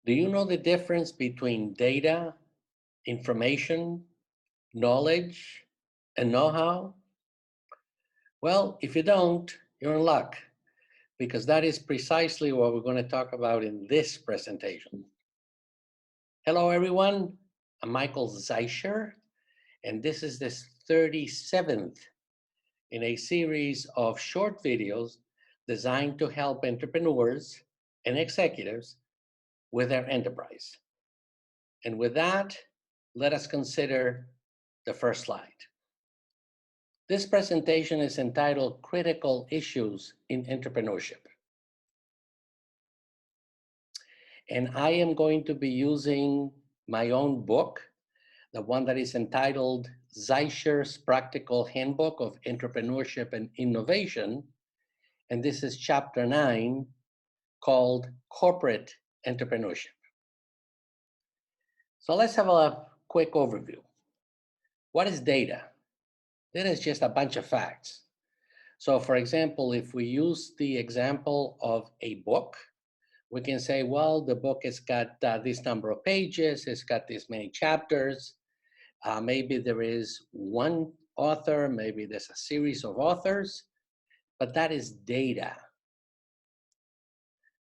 Do you know the difference between data, information, knowledge, and know-how? Well, if you don't, you're in luck, because that is precisely what we're going to talk about in this presentation. Hello, everyone. I'm Michael Zeischer, and this is the 37th in a series of short videos designed to help entrepreneurs and executives with their enterprise. And with that, let us consider the first slide. This presentation is entitled Critical Issues in Entrepreneurship. And I am going to be using my own book, the one that is entitled Zeischer's Practical Handbook of Entrepreneurship and Innovation. And this is chapter 9, called Corporate Entrepreneurship. So let's have a quick overview. What is data? Data is just a bunch of facts. So for example, if we use the example of a book, we can say, well, the book has got this number of pages, it's got this many chapters. Maybe there is one author, maybe there's a series of authors, but that is data.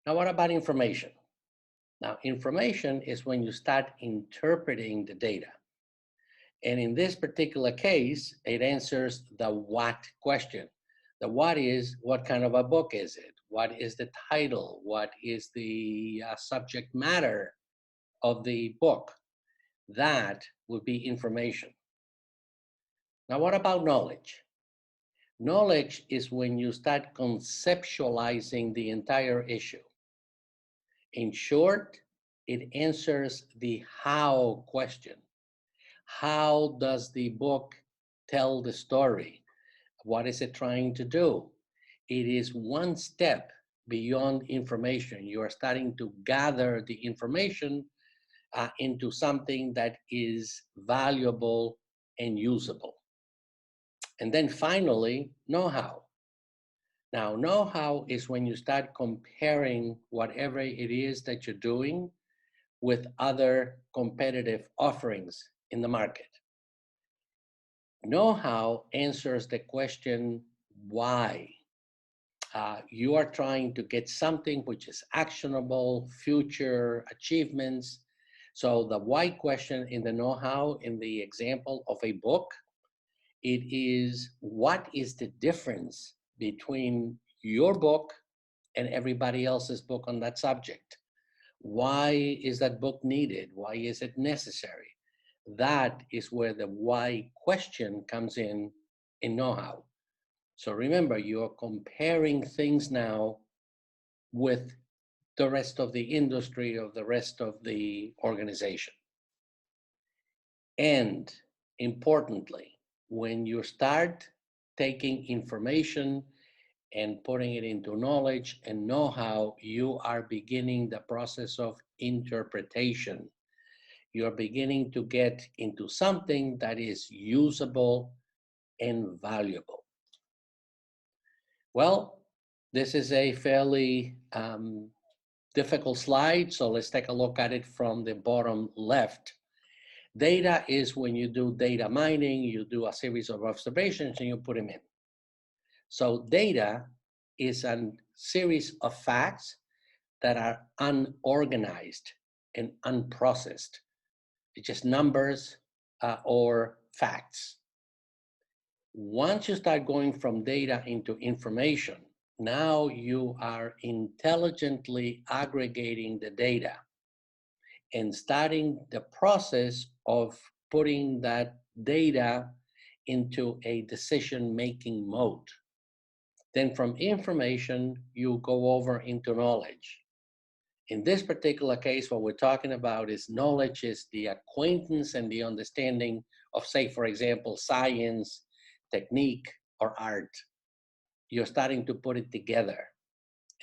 Now, what about information? Now, information is when you start interpreting the data. And in this particular case, it answers the what question. The what is, what kind of a book is it? What is the title? What is the subject matter of the book? That would be information. Now, what about knowledge? Knowledge is when you start conceptualizing the entire issue. In short, it answers the how question. How does the book tell the story? What is it trying to do? It is one step beyond information. You are starting to gather the information into something that is valuable and usable. And then finally, know-how. Now, know-how is when you start comparing whatever it is that you're doing with other competitive offerings in the market. Know-how answers the question, why? You are trying to get something which is actionable, future achievements. So the why question in the know-how, in the example of a book, it is what is the difference between your book and everybody else's book on that subject? Why is that book needed? Why is it necessary? That is where the why question comes in know-how. So remember, you're comparing things now with the rest of the industry or the rest of the organization. And importantly, when you start taking information and putting it into knowledge and know-how, you are beginning the process of interpretation. You're beginning to get into something that is usable and valuable. Well, this is a fairly difficult slide, so let's take a look at it from the bottom left. Data is when you do data mining, you do a series of observations and you put them in. So data is a series of facts that are unorganized and unprocessed. It's just numbers or facts. Once you start going from data into information, now you are intelligently aggregating the data and starting the process of putting that data into a decision-making mode. Then from information, you go over into knowledge. In this particular case, what we're talking about is knowledge is the acquaintance and the understanding of, say, for example, science, technique, or art. You're starting to put it together.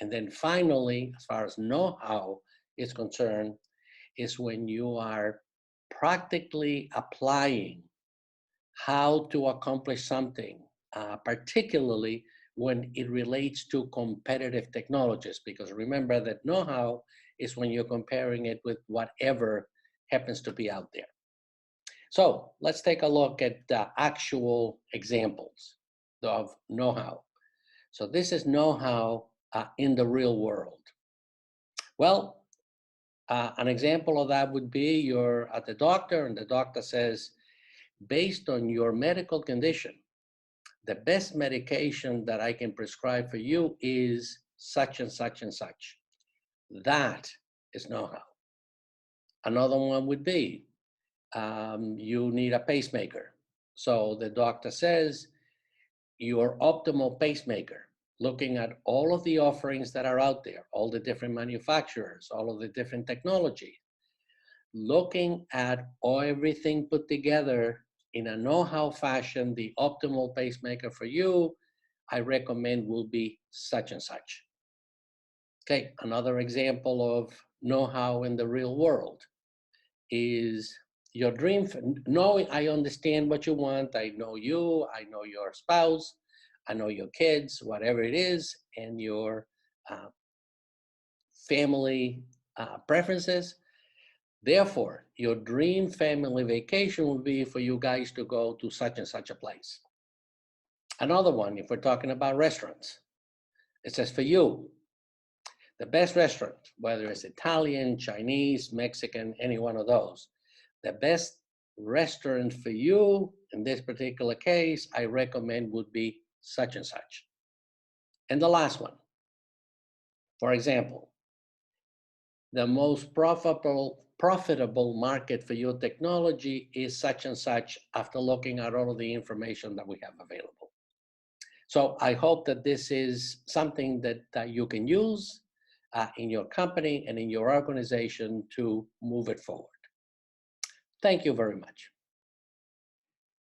And then finally, as far as know-how is concerned, is when you are practically applying how to accomplish something, particularly when it relates to competitive technologies. Because remember that know-how is when you're comparing it with whatever happens to be out there. So let's take a look at actual examples of know-how. So this is know-how in the real world. Well, an example of that would be you're at the doctor and the doctor says, based on your medical condition, the best medication that I can prescribe for you is such and such and such. That is know-how. Another one would be, you need a pacemaker. So the doctor says, your optimal pacemaker, looking at all of the offerings that are out there, all the different manufacturers, all of the different technology, looking at everything put together in a know-how fashion, the optimal pacemaker for you, I recommend will be such and such. Okay, another example of know-how in the real world is your dream. Knowing I understand what you want, I know you, I know your spouse, I know your kids, whatever it is, and your family preferences. Therefore, your dream family vacation would be for you guys to go to such and such a place. Another one, if we're talking about restaurants, it says for you, the best restaurant, whether it's Italian, Chinese, Mexican, any one of those, the best restaurant for you in this particular case, I recommend would be such and such. And the last one, for example, the most profitable market for your technology is such and such after looking at all of the information that we have available. So I hope that this is something that you can use in your company and in your organization to move it forward. Thank you very much.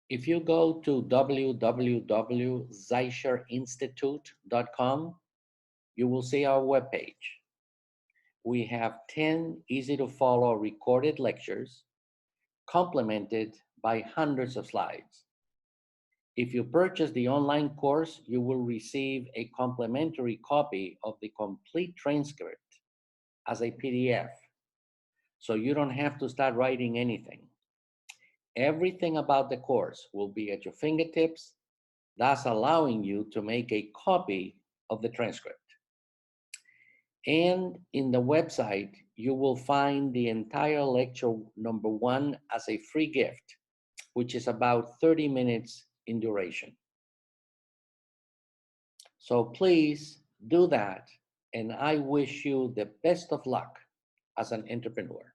If you go to www.zeicherinstitute.com, you will see our webpage. We have 10 easy to follow recorded lectures complemented by hundreds of slides. If you purchase the online course, you will receive a complimentary copy of the complete transcript as a PDF. So you don't have to start writing anything. Everything about the course will be at your fingertips, thus allowing you to make a copy of the transcript. And in the website, you will find the entire lecture number 1 as a free gift, which is about 30 minutes in duration. So please do that, and I wish you the best of luck as an entrepreneur.